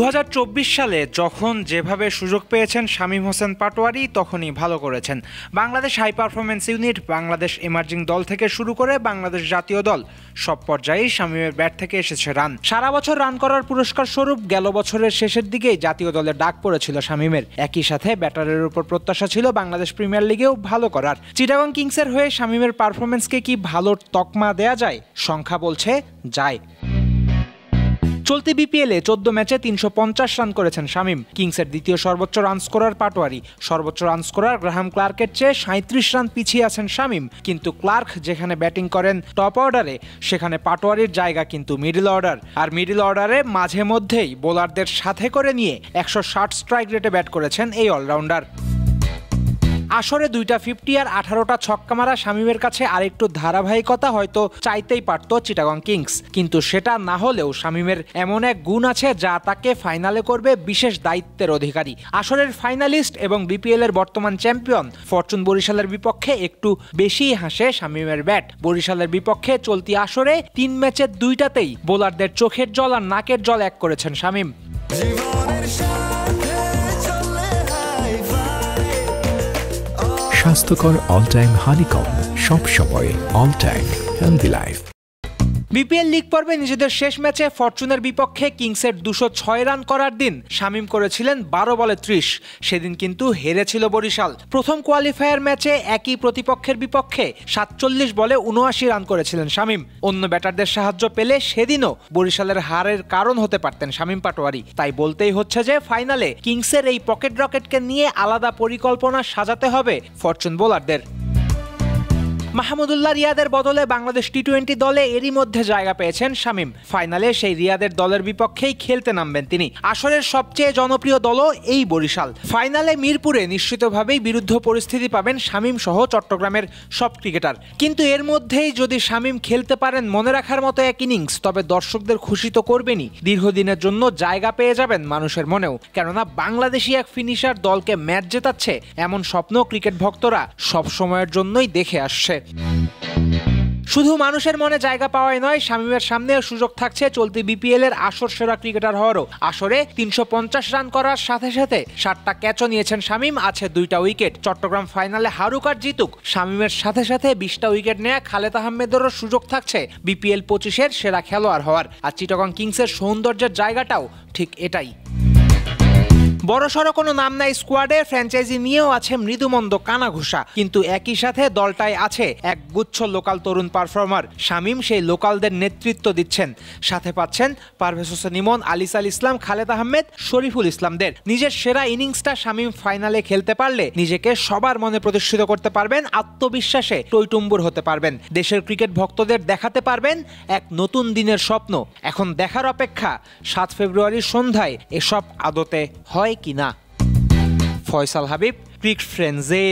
2024 সালে যখন যেভাবে সুযোগ পেয়েছেন শামীম হোসেন পাটোয়ারি তখনই ভালো করেছেন। Bangladesh high performance unit, Bangladesh emerging দল থেকে শুরু করে বাংলাদেশ জাতীয় দল সব পর্যায়েই শামীমের ব্যাট থেকে এসেছে রান। সারা বছর রান করার পুরস্কার স্বরূপ গেল বছরের শেষের দিকেই জাতীয় দলের ডাক পড়েছিল শামীমের। একই সাথে ব্যাটারের উপর প্রত্যাশা ছিল বাংলাদেশ প্রিমিয়ার লিগেও ভালো করার। চিটাগং কিংসের হয়ে শামীমের পারফরম্যান্সকে কি ভালো তকমা দেয়া যায়? সংখ্যা বলছে যায়। চলতি বিপিএলে 14 ম্যাচে 350 রান করেছেন শামীম। কিংসের দ্বিতীয় সর্বোচ্চ রান স্কোরার পাটোয়ারি। সর্বোচ্চ রান স্কোরার গ্রাহাম ক্লার্কের চেয়ে 37 রান পিছিয়ে আছেন শামীম। কিন্তু ক্লার্ক যেখানে ব্যাটিং করেন টপ অর্ডারে, সেখানে পাটোয়ারির জায়গা কিন্তু মিডল অর্ডার। আর মিডল অর্ডারে মাঝে মধ্যেই বোলারদের সাথে করে নিয়ে 160 স্ট্রাইক রেটে ব্যাট করেছেন এই অলরাউন্ডার। আসরে 2টা 50 আর 18টা ছক্কা মারা শামীমের কাছে আরেকটু ধারাবাহিকতা হয়তো চাইতেই পারত চিটাগং কিংস, কিন্তু সেটা না হলেও শামীমের এমন এক গুণ আছে যা তাকে ফাইনালে করবে বিশেষ দায়িত্বের অধিকারী। আসরের ফাইনালিস্ট এবং বিপিএল এর বর্তমান চ্যাম্পিয়ন ফরচুন বরিশালের বিপক্ষে একটু বেশি হাসে শামীমের ব্যাট। বরিশালের বিপক্ষে চলতি আসরে 3 ম্যাচের 2টাতেই বোলারদের চোখের জল আর নাকের জল এক করেছেন শামীম। স্বাস্থ্যকর অল টাইম হানিকম, সব সময় all time healthy life. BPL league পর্বে নিজেদের শেষ ম্যাচে ফরচুনের বিপক্ষে কিংসের 206 রান করার দিন শামীম করেছিলেন 12 বলে 30। সেদিন কিন্তু হেরেছিল বরিশাল। প্রথম কোয়ালিফায়ার ম্যাচে একই প্রতিপক্ষের বিপক্ষে 47 বলে 79 রান করেছিলেন শামীম। অন্য ব্যাটারদের সাহায্য পেলে সেদিনও বরিশালের হারের কারণ হতে পারতেন শামীম পাটোয়ারি। তাই বলতেই হচ্ছে যে ফাইনালে কিংসের এই পকেট রকেটকে নিয়ে আলাদা পরিকল্পনা সাজাতে হবে ফরচুন বোলারদের। মাহমুদুল্লাহ রিয়াদের বদলে বাংলাদেশ টি-20 দলে এরই মধ্যে জায়গা পেয়েছেন শামীম। ফাইনালে সেই রিয়াদের দলের বিপক্ষেই খেলতে নামবেন তিনি। আসরের সবচেয়ে জনপ্রিয় দলও এই বরিশাল। ফাইনালে মিরপুরে নিশ্চিতভাবেই বিরুদ্ধ পরিস্থিতি পাবেন শামীম সহ চট্টগ্রামের সব ক্রিকেটার। কিন্তু এর মধ্যেই যদি শামীম খেলতে পারেন মনে রাখার মতো এক ইনিংস, তবে দর্শকদের খুশি তো করবেনই, দীর্ঘদিনের জন্য জায়গা পেয়ে যাবেন মানুষের মনেও। কেননা বাংলাদেশি এক ফিনিশার দলকে ম্যাচ জেতাচ্ছে, এমন স্বপ্ন ক্রিকেট ভক্তরা সব সময়ের জন্যই দেখে আসছে। শুধু মানুষের মনে জায়গা পাওয়াই নয়, শামীমের সামনেও সুযোগ থাকছে চলতি বিপিএল এর আসর সেরা ক্রিকেটার হওয়ারও। আসরে 350 রান করার সাথে সাথে 7টা ক্যাচও নিয়েছেন শামীম, আছে 2টা উইকেট। চট্টগ্রাম ফাইনালে হারুক আর জিতুক, শামীমের সাথে সাথে 20টা উইকেট নেয়া খালেদ আহমেদেরও সুযোগ থাকছে বিপিএল 25-এর সেরা খেলোয়াড় হওয়ার। আর চিটাগং কিংসের সৌন্দর্যের জায়গাটাও ঠিক এটাই। বড়সড় কোনো নাম নাই স্কোয়াডে, ফ্র্যাঞ্চাইজি নিয়েও আছে মৃদুমন্দ কানাঘুষা, কিন্তু একই সাথে দলটায় আছে এক গুচ্ছ লোকাল তরুণ পারফর্মার। শামীম সেই লোকালদের নেতৃত্ব দিচ্ছেন, সাথে পাচ্ছেন পারভেজ হোসেন ইমন, আলিসাল ইসলাম, খালেদ আহমেদ, শরীফুল ইসলামদের। নিজের সেরা ইনিংসটা শামীম ফাইনালে খেলতে পারলে নিজেকে সবার মনে প্রতিষ্ঠিত করতে পারবেন, আত্মবিশ্বাসে টইটুম্বুর হতে পারবেন, দেশের ক্রিকেট ভক্তদের দেখাতে পারবেন এক নতুন দিনের স্বপ্ন। এখন দেখার অপেক্ষা 7 ফেব্রুয়ারির সন্ধ্যায় এসব আদতে হয় কিনা। ফয়সাল হাবিব, ক্রিকেট ফ্রেন্ডসে।